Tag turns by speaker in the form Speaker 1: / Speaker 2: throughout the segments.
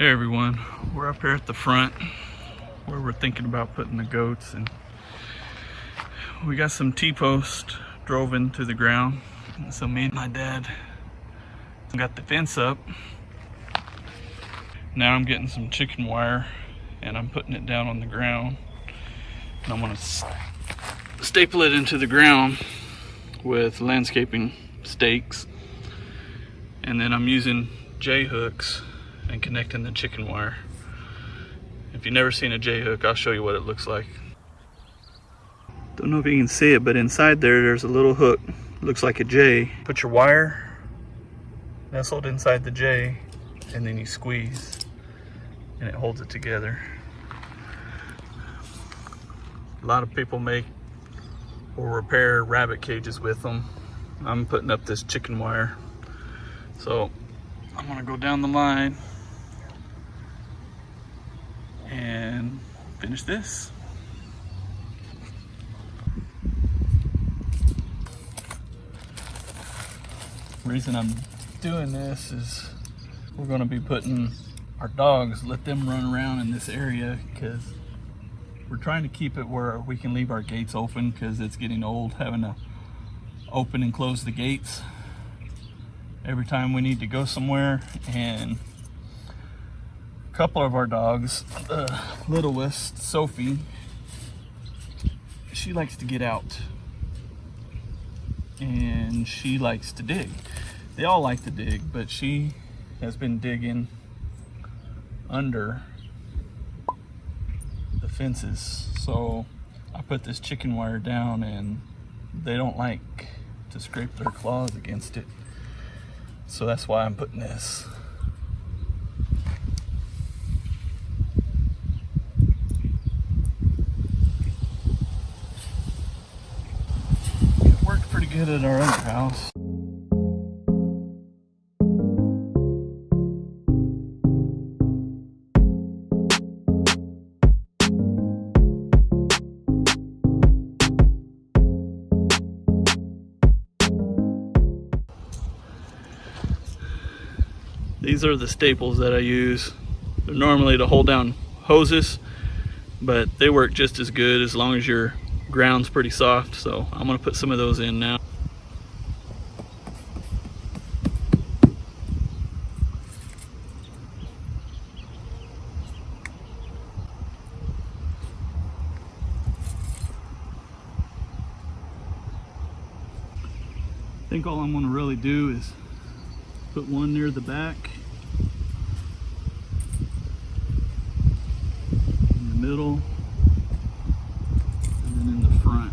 Speaker 1: Hey everyone, we're up here at the front where we're thinking about putting the goats, and we got some T-posts drove into the ground. So me and my dad got the fence up. Now I'm getting some chicken wire and I'm putting it down on the ground, and I'm gonna staple it into the ground with landscaping stakes, and then I'm using J-hooks and connecting the chicken wire. If you've never seen a J-hook, I'll show you what it looks like. Don't know if you can see it, but inside there's a little hook. Looks like a J. Put your wire nestled inside the J, and then you squeeze and it holds it together. A lot of people make or repair rabbit cages with them. I'm putting up this chicken wire. So I'm gonna go down the line and finish this. The reason I'm doing this is we're going to be putting our dogs, let them run around in this area, because we're trying to keep it where we can leave our gates open, because it's getting old having to open and close the gates every time we need to go somewhere. And a couple of our dogs, the littlest, Sophie, she likes to get out and she likes to dig. They all like to dig, but she has been digging under the fences. So I put this chicken wire down, and they don't like to scrape their claws against it. So that's why I'm putting this. It worked pretty good at our other house. These are the staples that I use. They're normally to hold down hoses, but they work just as good as long as your ground's pretty soft. So I'm gonna put some of those in now. I think all I'm gonna really do is put one near the back, in the middle, and then in the front.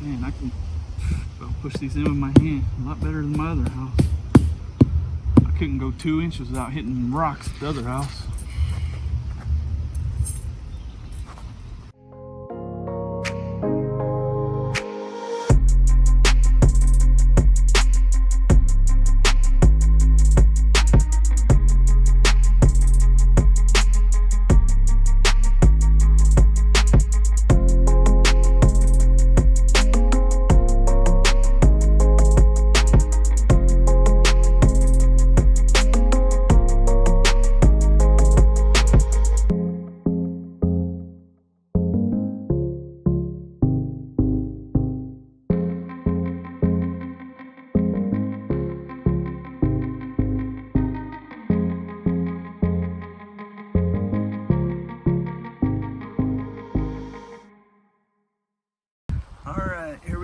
Speaker 1: Man, I'll push these in with my hand a lot better than my other house. I couldn't go 2 inches without hitting rocks at the other house.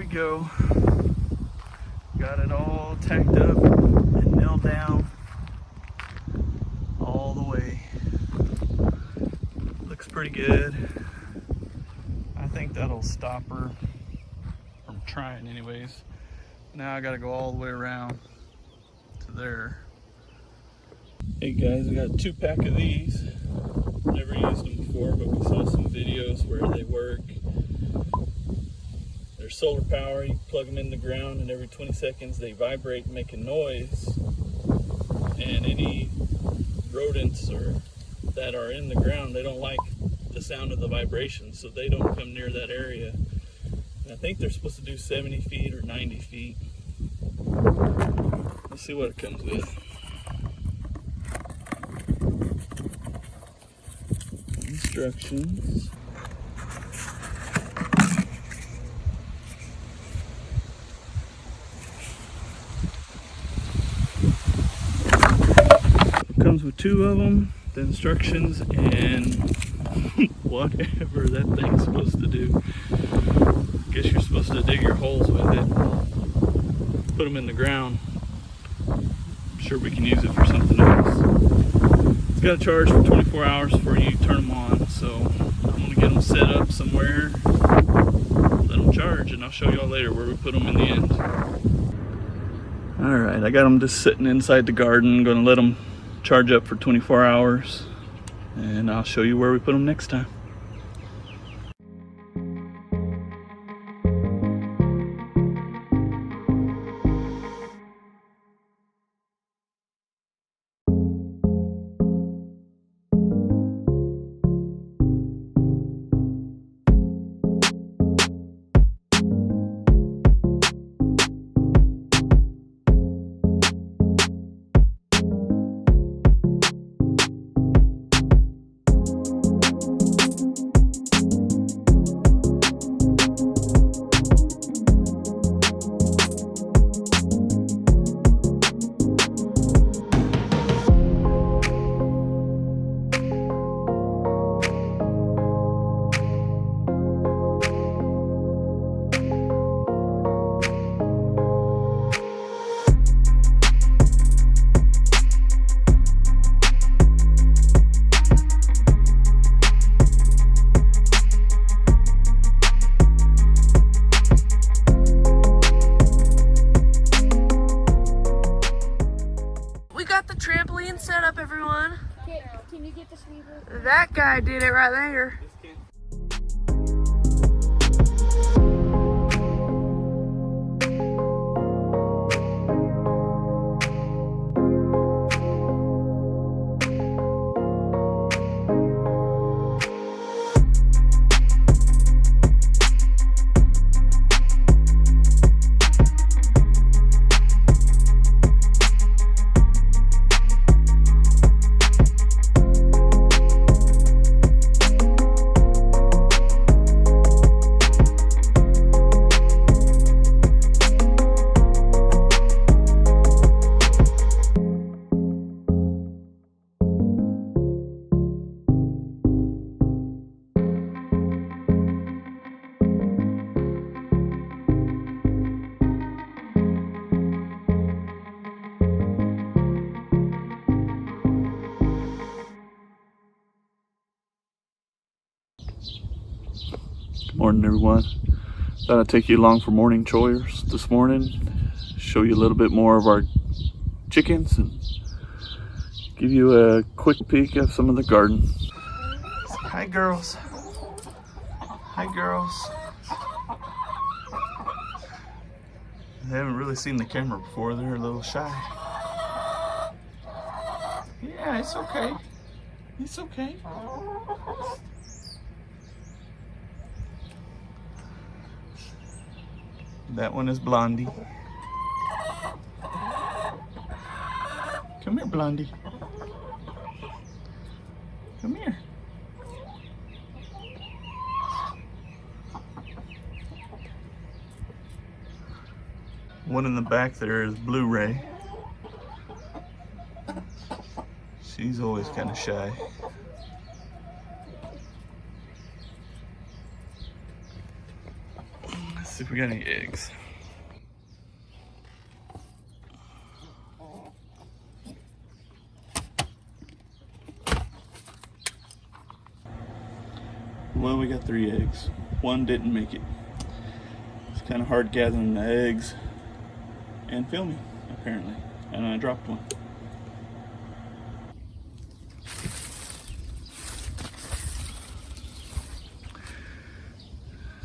Speaker 1: Go. Got it all tacked up and nailed down all the way. Looks pretty good. I think that'll stop her from trying anyways. Now I gotta go all the way around to there. Hey guys, I got a 2-pack of these. Never used them before, but we saw some videos where they work. They're solar power. You plug them in the ground, and every 20 seconds they vibrate and make a noise, and any rodents that are in the ground, they don't like the sound of the vibration, so they don't come near that area. And I think they're supposed to do 70 feet or 90 feet. Let's see what it comes with. instructions. It comes with 2 of them, the instructions, and whatever that thing's supposed to do. I guess you're supposed to dig your holes with it, put them in the ground. I'm sure we can use it for something else. It's got a charge for 24 hours before you turn them on, so I'm gonna get them set up somewhere, let them charge, and I'll show y'all later where we put them in the end. All right, I got them just sitting inside the garden. Gonna let them charge up for 24 hours, and I'll show you where we put them next time.
Speaker 2: Trampoline set up, everyone.
Speaker 3: Can you get the sweeper?
Speaker 2: That guy did it right there.
Speaker 1: Morning, everyone. Thought I'd take you along for morning chores this morning, show you a little bit more of our chickens and give you a quick peek of some of the garden. Hi girls. Hi girls. They haven't really seen the camera before. They're a little shy. Yeah, it's okay. It's okay. That one is Blondie. Come here, Blondie. Come here. One in the back there is Blu-ray. She's always kind of shy. Let's see if we got any eggs. Well, we got 3 eggs. One didn't make it. It's kind of hard gathering the eggs and filming, apparently. And I dropped one.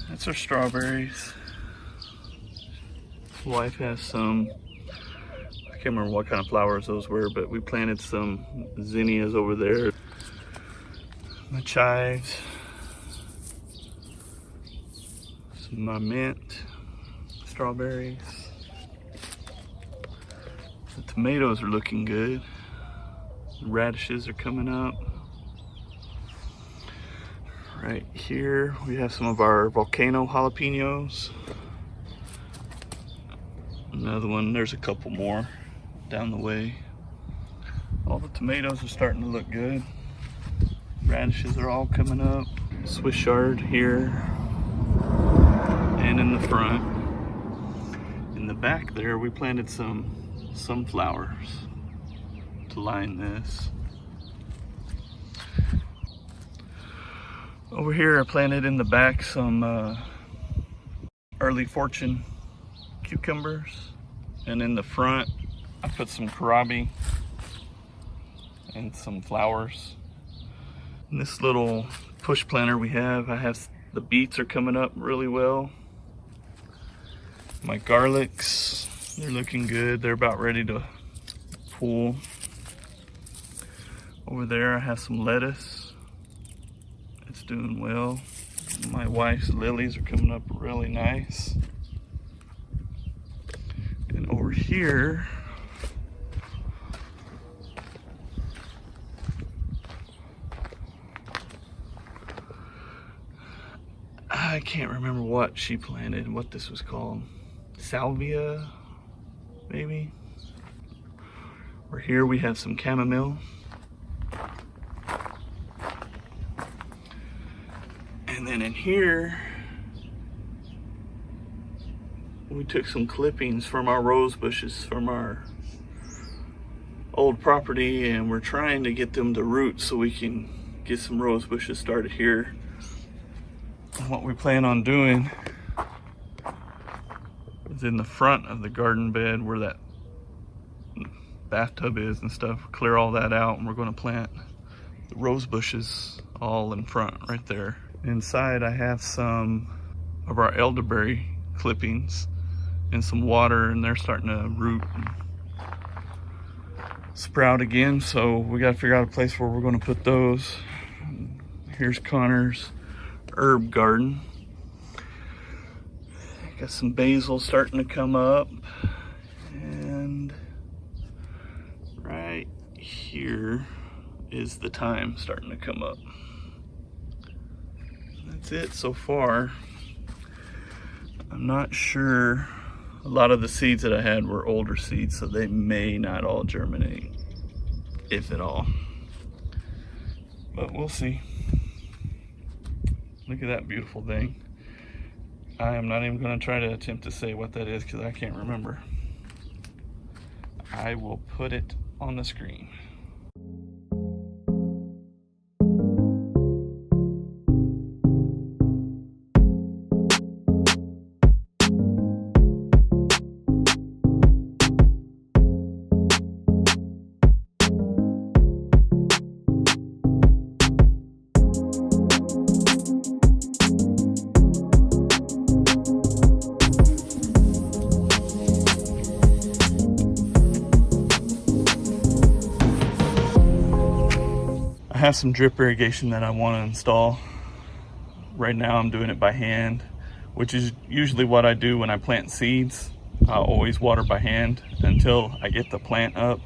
Speaker 1: That's our strawberries. Wife has some, I can't remember what kind of flowers those were, but we planted some zinnias over there. My chives. My mint, strawberries. The tomatoes are looking good. The radishes are coming up. Right here we have some of our volcano jalapenos. Another one, there's a couple more down the way. All the tomatoes are starting to look good. Radishes are all coming up. Swiss chard here and in the front. In the back there we planted some sunflowers to line this. Over here I planted in the back some early fortune cucumbers, and in the front I put some kohlrabi and some flowers. In this little push planter we have, the beets are coming up really well. My garlics, they're looking good. They're about ready to pull. Over there I have some lettuce. It's doing well. My wife's lilies are coming up really nice. And over here, I can't remember what she planted, what this was called. Salvia, maybe? Over here we have some chamomile. And then in here, we took some clippings from our rose bushes from our old property, and we're trying to get them to root so we can get some rose bushes started here. And what we plan on doing is in the front of the garden bed where that bathtub is and stuff, clear all that out, and we're going to plant the rose bushes all in front right there. Inside I have some of our elderberry clippings and some water, and they're starting to root and sprout again, so we got to figure out a place where we're going to put those. Here's Connor's herb garden. Got some basil starting to come up, and right here is the thyme starting to come up. That's it so far. I'm not sure. A lot of the seeds that I had were older seeds, so they may not all germinate, if at all. But we'll see. Look at that beautiful thing. I am not even going to try to attempt to say what that is because I can't remember. I will put it on the screen. I have some drip irrigation that I want to install. Right now I'm doing it by hand, which is usually what I do when I plant seeds. I always water by hand until I get the plant up,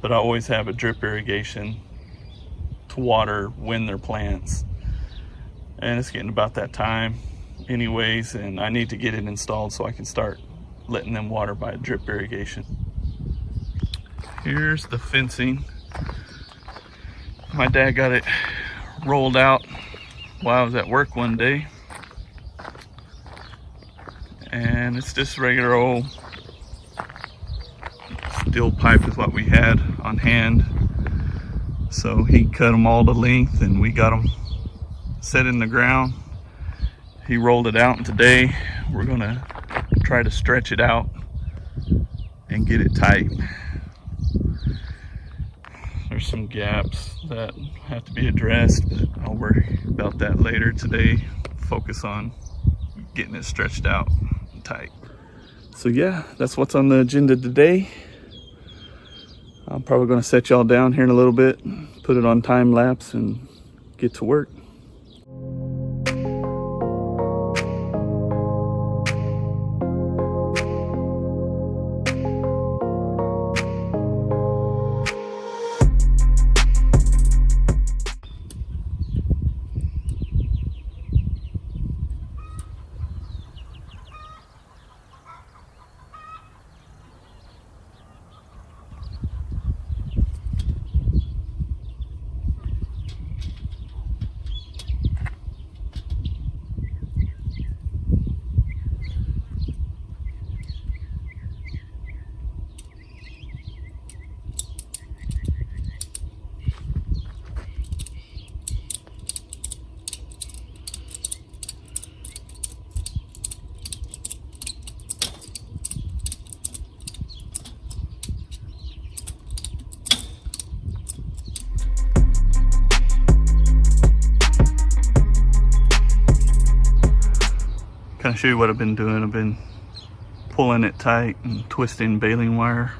Speaker 1: but I always have a drip irrigation to water when they're plants. And it's getting about that time anyways, and I need to get it installed so I can start letting them water by drip irrigation. Here's the fencing. My dad got it rolled out while I was at work one day, and it's just regular old steel pipe is what we had on hand. So he cut them all to length and we got them set in the ground. He rolled it out, and today we're gonna try to stretch it out and get it tight. There's some gaps that have to be addressed, but I'll worry about that later. Today, focus on getting it stretched out and tight. So yeah, that's what's on the agenda today. I'm probably going to set y'all down here in a little bit, put it on time lapse, and get to work. kind of show you what I've been doing. I've been pulling it tight and twisting baling wire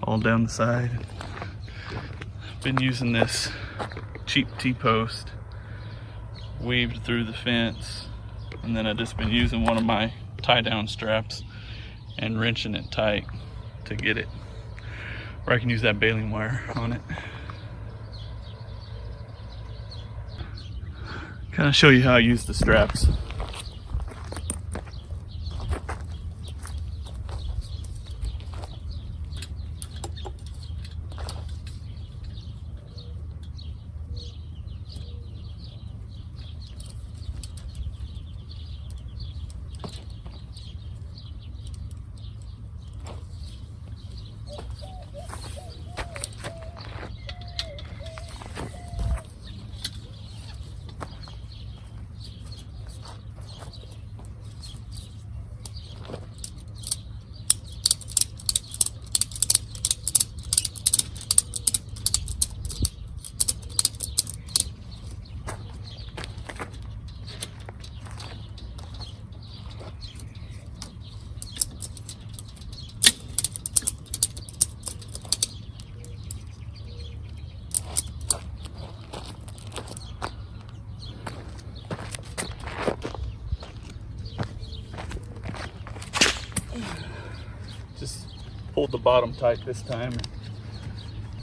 Speaker 1: all down the side. Been using this cheap T-post weaved through the fence, and then I've just been using one of my tie-down straps and wrenching it tight to get it where I can use that baling wire on it. Kind of show you how I use the straps. Just pulled the bottom tight this time.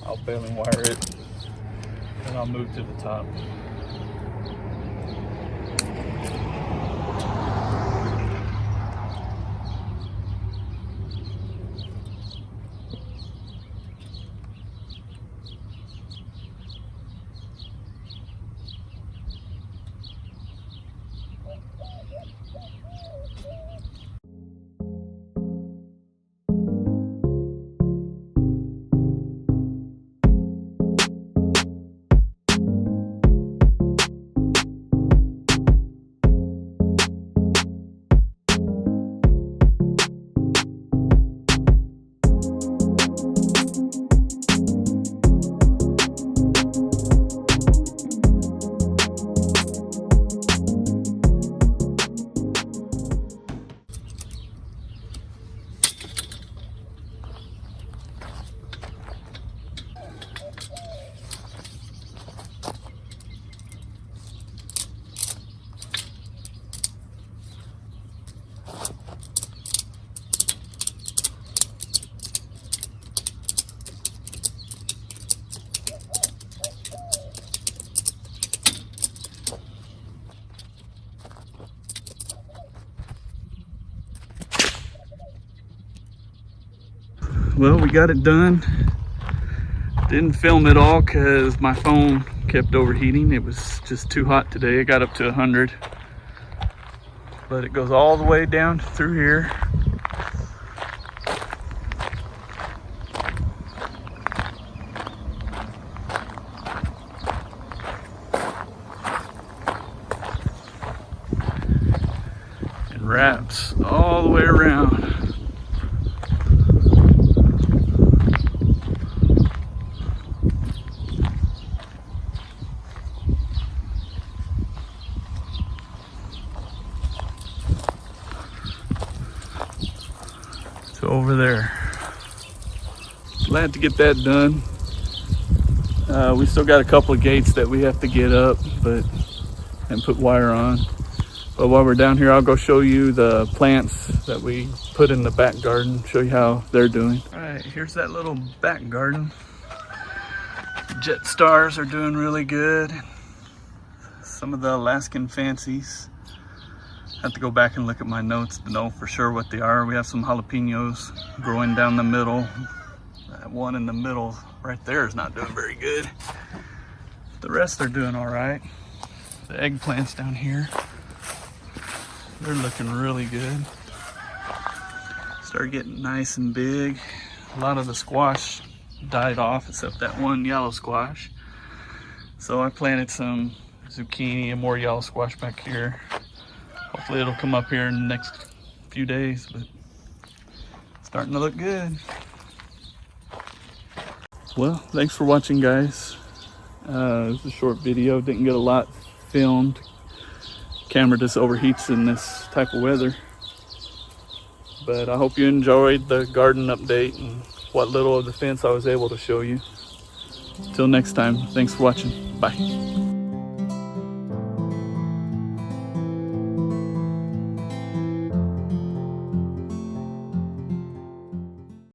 Speaker 1: I'll baling wire it, and I'll move to the top. Well, we got it done. Didn't film it all because my phone kept overheating. It was just too hot today. It got up to 100. But it goes all the way down through here. And wraps all the way around. Over there. Glad to get that done. We still got a couple of gates that we have to get up and put wire on. But while we're down here, I'll go show you the plants that we put in the back garden, show you how they're doing. All right, here's that little back garden. Jet stars are doing really good. Some of the Alaskan fancies. I have to go back and look at my notes to know for sure what they are. We have some jalapenos growing down the middle. That one in the middle right there is not doing very good. The rest are doing all right. The eggplants down here, they're looking really good. Start getting nice and big. A lot of the squash died off except that one yellow squash. So I planted some zucchini and more yellow squash back here. Hopefully it'll come up here in the next few days, but it's starting to look good. Well, thanks for watching, guys. It was a short video, didn't get a lot filmed. camera just overheats in this type of weather. But I hope you enjoyed the garden update and what little of the fence I was able to show you. Till next time, thanks for watching. Bye.